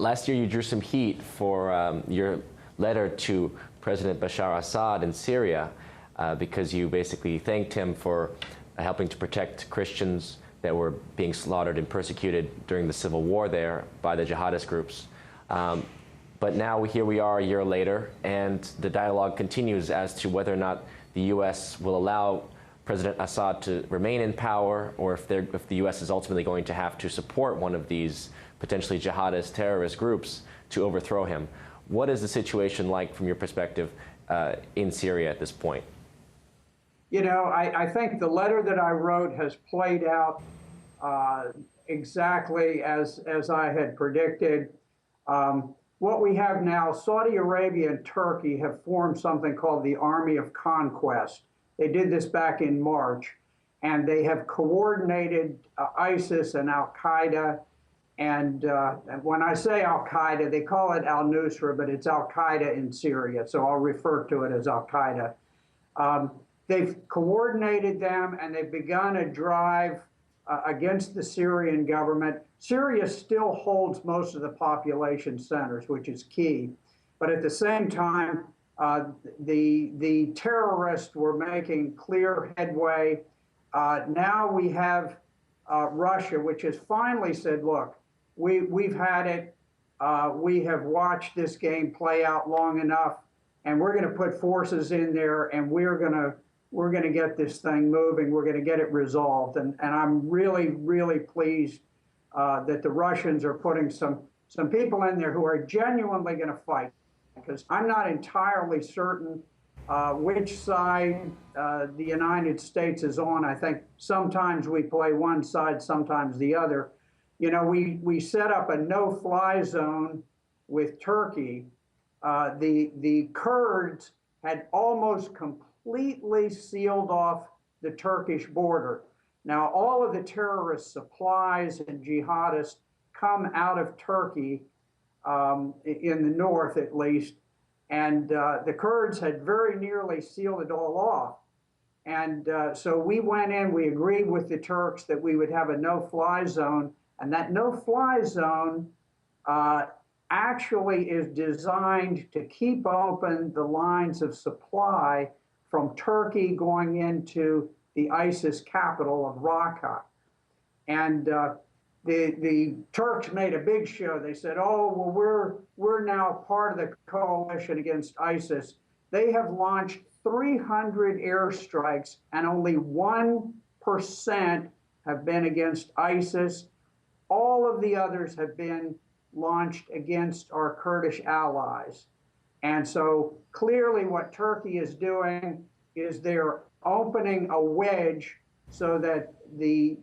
Last year, you drew some heat for your letter to President Bashar al-Assad in Syria because you basically thanked him for helping to protect Christians that were being slaughtered and persecuted during the civil war there by the jihadist groups. But now here we are a year later, and the dialogue continues as to whether or not the U.S. will allow President Assad to remain in power, or if the U.S. is ultimately going to have to support one of these potentially jihadist terrorist groups to overthrow him. What is the situation like from your perspective in Syria at this point? You know, I think the letter that I wrote has played out exactly as I had predicted. What we have now, Saudi Arabia and Turkey have formed something called the Army of Conquest. They did this back in March, and they have coordinated ISIS and al-Qaeda. And when I say al-Qaeda, they call it al-Nusra, but it's al-Qaeda in Syria, so I'll refer to it as al-Qaeda. They've coordinated them, and they've begun a drive against the Syrian government. Syria still holds most of the population centers, which is key. But at the same time, the terrorists were making clear headway. Now we have Russia, which has finally said, look, we've had it. We have watched this game play out long enough, and we're going to put forces in there, and we're going to get this thing moving. We're going to get it resolved. And I'm really, really pleased that the Russians are putting some people in there who are genuinely going to fight, because I'm not entirely certain which side the United States is on. I think sometimes we play one side, sometimes the other. You know, we set up a no-fly zone with Turkey. The Kurds had almost completely sealed off the Turkish border. Now, all of the terrorist supplies and jihadists come out of Turkey, in the north at least, and the Kurds had very nearly sealed it all off. And so we went in, we agreed with the Turks that we would have a no-fly zone, and that no-fly zone actually is designed to keep open the lines of supply from Turkey going into the ISIS capital of Raqqa. And the Turks made a big show. They said, oh, well, we're now part of the coalition against ISIS. They have launched 300 airstrikes, and only 1% have been against ISIS. All of the others have been launched against our Kurdish allies. And so clearly what Turkey is doing is they're opening a wedge so that the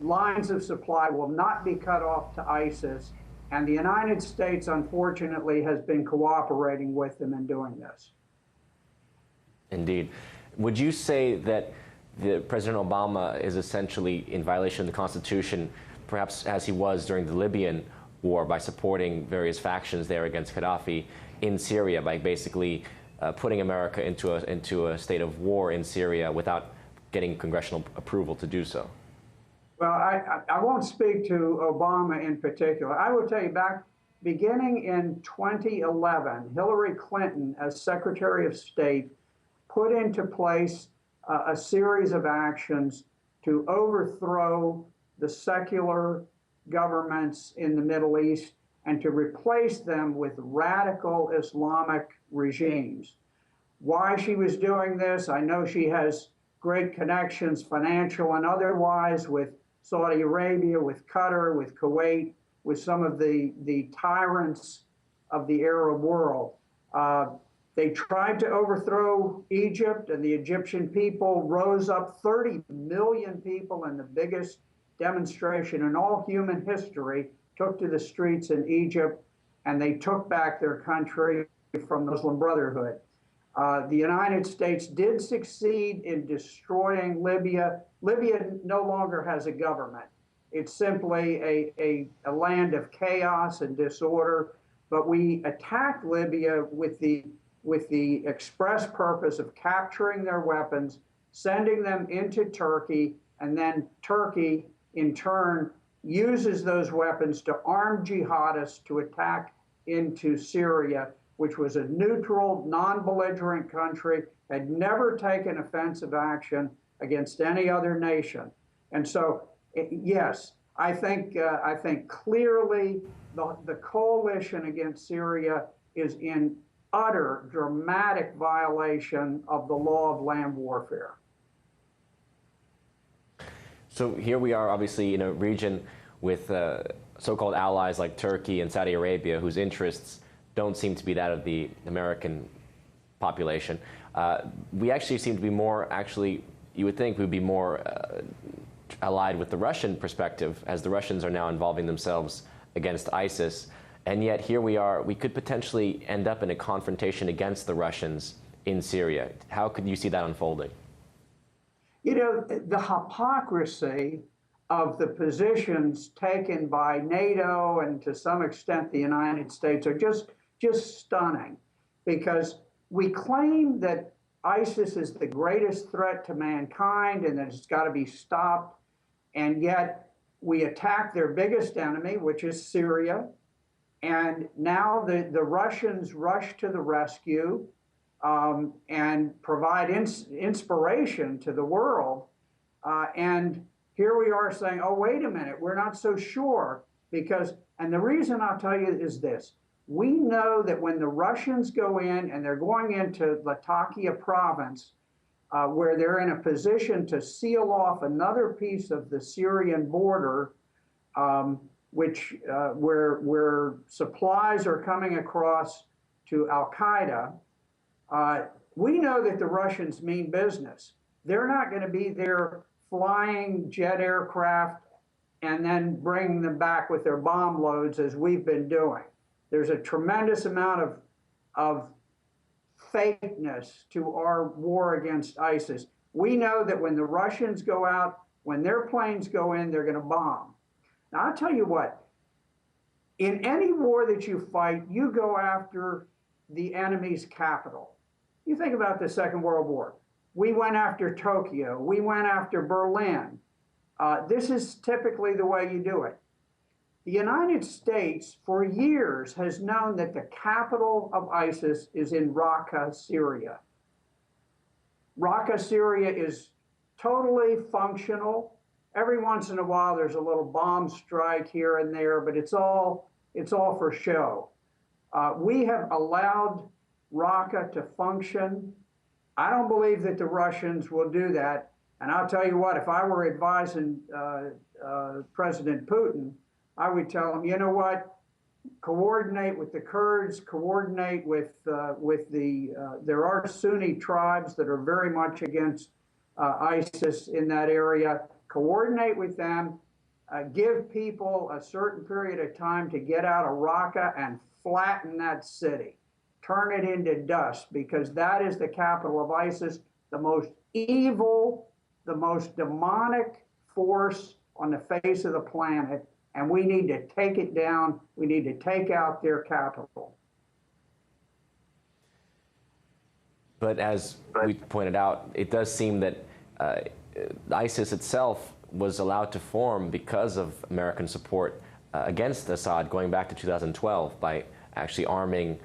lines of supply will not be cut off to ISIS. And the United States, unfortunately, has been cooperating with them in doing this. Indeed. Would you say that President Obama is essentially in violation of the Constitution, perhaps as he was during the Libyan war, by supporting various factions there against Gaddafi in Syria, by basically putting America into a state of war in Syria without getting congressional approval to do so? Well, I won't speak to Obama in particular. I will tell you, beginning in 2011, Hillary Clinton, as Secretary of State, put into place a series of actions to overthrow the secular governments in the Middle East and to replace them with radical Islamic regimes. Why she was doing this, I know she has great connections, financial and otherwise, with Saudi Arabia, with Qatar, with Kuwait, with some of the tyrants of the Arab world. They tried to overthrow Egypt, and the Egyptian people rose up. 30 million people in the biggest demonstration in all human history took to the streets in Egypt, and they took back their country from the Muslim Brotherhood. The United States did succeed in destroying Libya. Libya no longer has a government. It's simply a land of chaos and disorder. But we attacked Libya with the express purpose of capturing their weapons, sending them into Turkey, and then Turkey, in turn, uses those weapons to arm jihadists to attack into Syria, which was a neutral, non-belligerent country, had never taken offensive action against any other nation. And so, yes, I think clearly the coalition against Syria is in utter dramatic violation of the law of land warfare. So here we are, obviously, in a region with so-called allies like Turkey and Saudi Arabia, whose interests don't seem to be that of the American population. We actually seem to be more, actually, you would think we'd be more allied with the Russian perspective, as the Russians are now involving themselves against ISIS. And yet here we are, we could potentially end up in a confrontation against the Russians in Syria. How could you see that unfolding? You know, the hypocrisy of the positions taken by NATO and to some extent the United States are just stunning, because we claim that ISIS is the greatest threat to mankind and that it's got to be stopped, and yet we attack their biggest enemy, which is Syria, and now the Russians rush to the rescue and provide inspiration to the world. And here we are saying, oh, wait a minute, we're not so sure, because, and the reason I'll tell you is this. We know that when the Russians go in, and they're going into Latakia province, where they're in a position to seal off another piece of the Syrian border, where supplies are coming across to al-Qaeda, we know that the Russians mean business. They're not going to be there flying jet aircraft and then bringing them back with their bomb loads as we've been doing. There's a tremendous amount of fakeness to our war against ISIS. We know that when the Russians go out, when their planes go in, they're going to bomb. Now, I'll tell you what, in any war that you fight, you go after the enemy's capital. You think about the Second World War. We went after Tokyo. We went after Berlin. This is typically the way you do it. The United States, for years, has known that the capital of ISIS is in Raqqa, Syria. Raqqa, Syria is totally functional. Every once in a while, there's a little bomb strike here and there, but it's all for show. We have allowed Raqqa to function. I don't believe that the Russians will do that. And I'll tell you what, if I were advising President Putin, I would tell him, you know what, coordinate with the Kurds, coordinate with there are Sunni tribes that are very much against ISIS in that area. Coordinate with them, give people a certain period of time to get out of Raqqa and flatten that city. Turn it into dust, because that is the capital of ISIS, the most evil, the most demonic force on the face of the planet, and we need to take it down. We need to take out their capital. But as we pointed out, it does seem that ISIS itself was allowed to form because of American support against Assad going back to 2012 by actually arming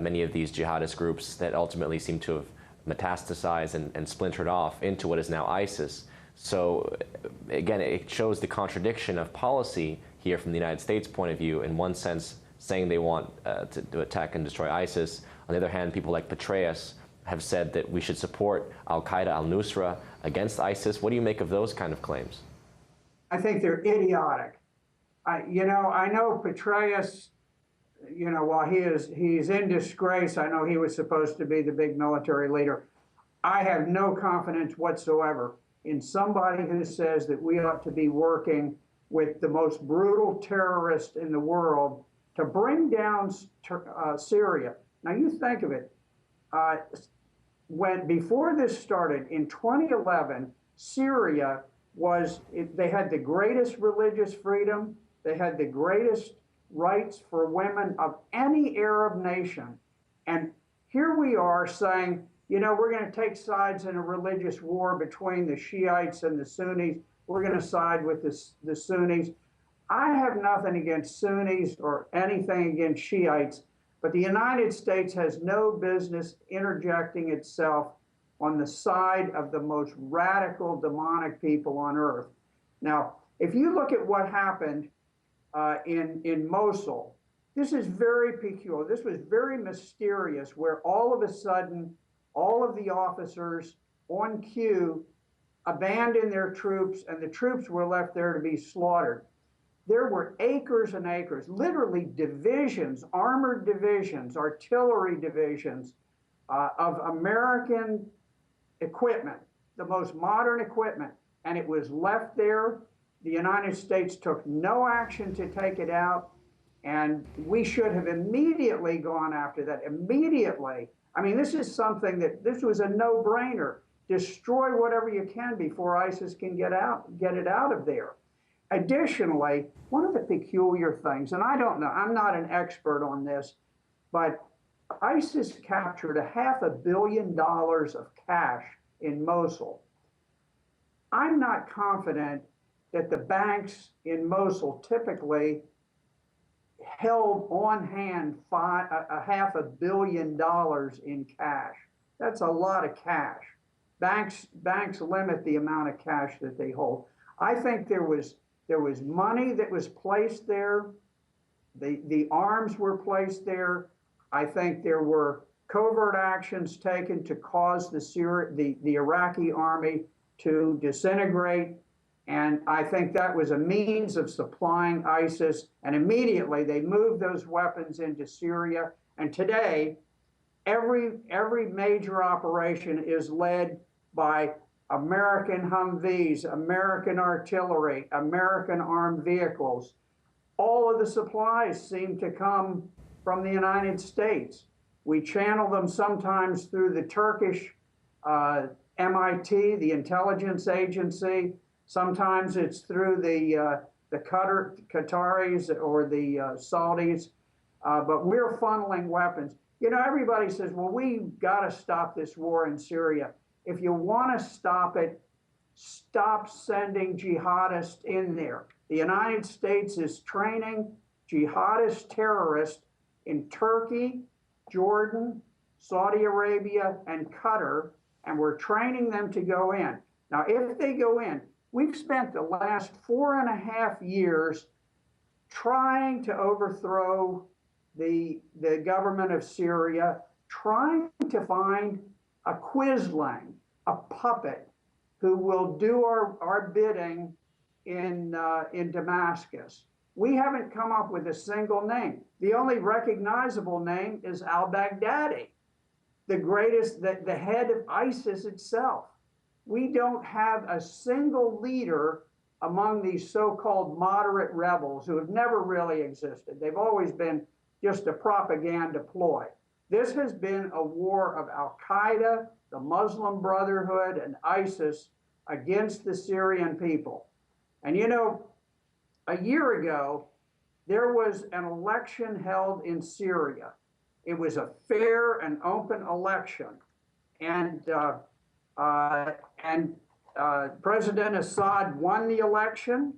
many of these jihadist groups that ultimately seem to have metastasized and splintered off into what is now ISIS. So again, it shows the contradiction of policy here from the United States' point of view. In one sense, saying they want to attack and destroy ISIS. On the other hand, people like Petraeus have said that we should support al-Qaeda, al-Nusra against ISIS. What do you make of those kind of claims? I think they're idiotic. I know Petraeus, while he's in disgrace, I know he was supposed to be the big military leader. I have no confidence whatsoever in somebody who says that we ought to be working with the most brutal terrorist in the world to bring down Syria. Now you think of it, before this started in 2011, Syria they had the greatest religious freedom, they had the greatest rights for women of any Arab nation. And here we are saying, we're going to take sides in a religious war between the Shiites and the Sunnis. We're going to side with the Sunnis. I have nothing against Sunnis or anything against Shiites, but the United States has no business interjecting itself on the side of the most radical demonic people on earth. Now, if you look at what happened in Mosul, this is very peculiar. This was very mysterious, where all of a sudden, all of the officers on cue abandoned their troops, and the troops were left there to be slaughtered. There were acres and acres, literally divisions, armored divisions, artillery divisions of American equipment, the most modern equipment, and it was left there. The United States took no action to take it out, and we should have immediately gone after that. Immediately. I mean, this is something that this was a no-brainer. Destroy whatever you can before ISIS can get it out of there. Additionally, one of the peculiar things, and I don't know, I'm not an expert on this, but ISIS captured $500 million of cash in Mosul. I'm not confident that the banks in Mosul typically held on hand $500 million in cash. That's a lot of cash. Banks limit the amount of cash that they hold. I think there was money that was placed there. The arms were placed there. I think there were covert actions taken to cause the Iraqi army to disintegrate. And I think that was a means of supplying ISIS. And immediately they moved those weapons into Syria. And today, every major operation is led by American Humvees, American artillery, American armed vehicles. All of the supplies seem to come from the United States. We channel them sometimes through the Turkish MIT, the intelligence agency. Sometimes it's through the Qataris or the Saudis. But we're funneling weapons. You know, everybody says, well, we've got to stop this war in Syria. If you want to stop it, stop sending jihadists in there. The United States is training jihadist terrorists in Turkey, Jordan, Saudi Arabia, and Qatar, and we're training them to go in. Now, if they go in, we've spent the last 4.5 years trying to overthrow the government of Syria, trying to find a quisling, a puppet, who will do our bidding in Damascus. We haven't come up with a single name. The only recognizable name is al-Baghdadi, the head of ISIS itself. We don't have a single leader among these so-called moderate rebels who have never really existed. They've always been just a propaganda ploy. This has been a war of al-Qaeda, the Muslim Brotherhood, and ISIS against the Syrian people. And you know, a year ago, there was an election held in Syria. It was a fair and open election. And President Assad won the election.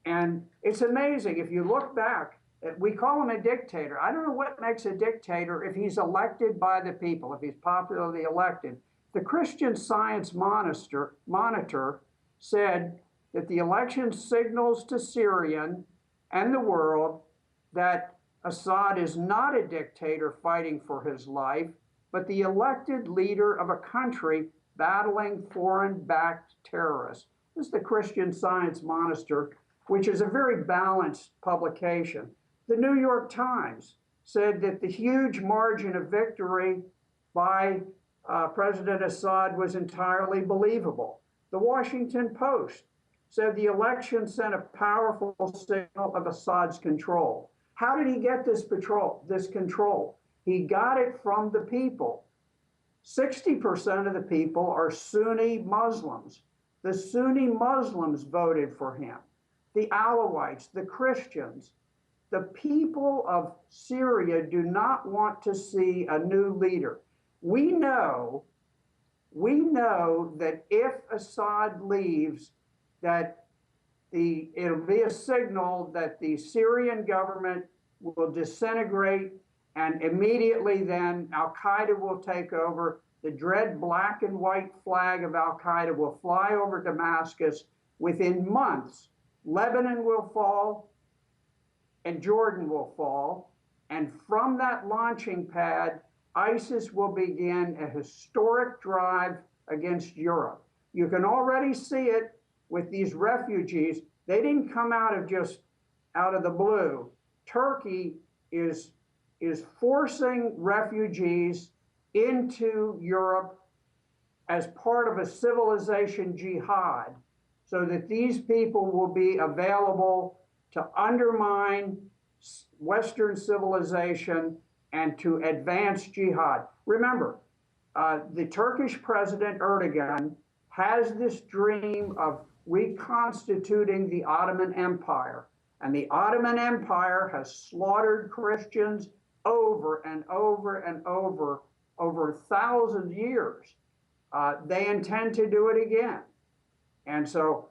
And it's amazing, if you look back, we call him a dictator. I don't know what makes a dictator if he's elected by the people, if he's popularly elected. The Christian Science Monitor said that the election signals to Syrian and the world that Assad is not a dictator fighting for his life, but the elected leader of a country battling foreign-backed terrorists. This is the Christian Science Monitor, which is a very balanced publication. The New York Times said that the huge margin of victory by President Assad was entirely believable. The Washington Post said the election sent a powerful signal of Assad's control. How did he get this control? He got it from the people. 60% of the people are Sunni Muslims. The Sunni Muslims voted for him. The Alawites, the Christians. The people of Syria do not want to see a new leader. We know that if Assad leaves, that it'll be a signal that the Syrian government will disintegrate, and immediately then al-Qaeda will take over. The dread black and white flag of al-Qaeda will fly over Damascus. Within months, Lebanon will fall and Jordan will fall. And from that launching pad, ISIS will begin a historic drive against Europe. You can already see it with these refugees. They didn't come out of the blue. Turkey is forcing refugees into Europe as part of a civilization jihad, so that these people will be available to undermine Western civilization and to advance jihad. Remember, the Turkish president Erdogan has this dream of reconstituting the Ottoman Empire. And the Ottoman Empire has slaughtered Christians over and over and over 1,000 years. They intend to do it again. And so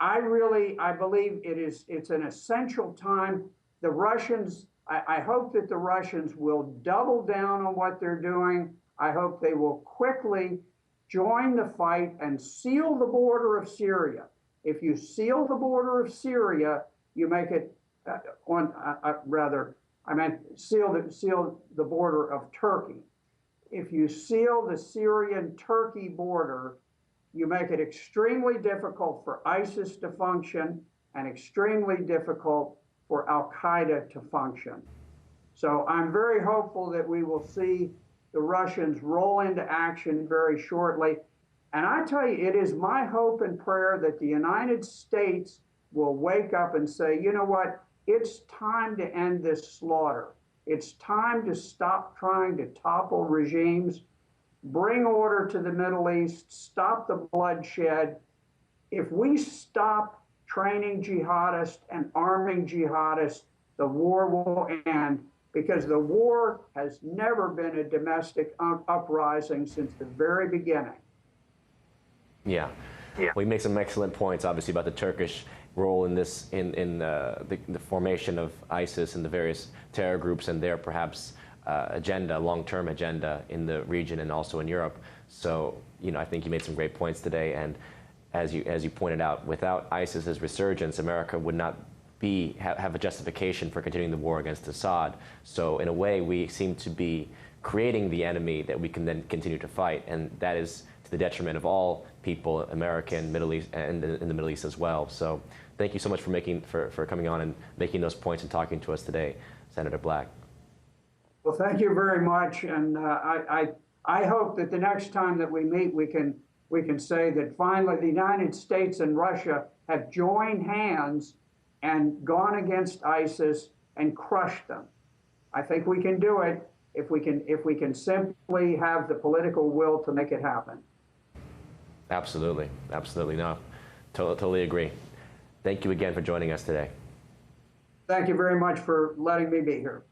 I believe it's an essential time. The Russians, I hope that the Russians will double down on what they're doing. I hope they will quickly join the fight and seal the border of Syria. If you seal the border of Syria, you make it seal the border of Turkey. If you seal the Syrian-Turkey border, you make it extremely difficult for ISIS to function and extremely difficult for al-Qaeda to function. So I'm very hopeful that we will see the Russians roll into action very shortly. And I tell you, it is my hope and prayer that the United States will wake up and say, you know what, it's time to end this slaughter. It's time to stop trying to topple regimes, bring order to the Middle East, stop the bloodshed. If we stop training jihadists and arming jihadists, the war will end, because the war has never been a domestic uprising since the very beginning. Yeah. We make some excellent points, obviously, about the Turkish role in this, in the formation of ISIS and the various terror groups and their perhaps agenda, long-term agenda in the region and also in Europe. So, I think you made some great points today. And as you pointed out, without ISIS's resurgence, America would not have a justification for continuing the war against Assad. So in a way, we seem to be creating the enemy that we can then continue to fight, and that is to the detriment of all people, American, Middle East, and in the Middle East as well. So thank you so much for coming on and making those points and talking to us today, Senator Black. Well, thank you very much, and I hope that the next time that we meet, we can say that finally the United States and Russia have joined hands and gone against ISIS and crushed them. I think we can do it if we can simply have the political will to make it happen. Absolutely, absolutely. No, totally agree. Thank you again for joining us today. Thank you very much for letting me be here.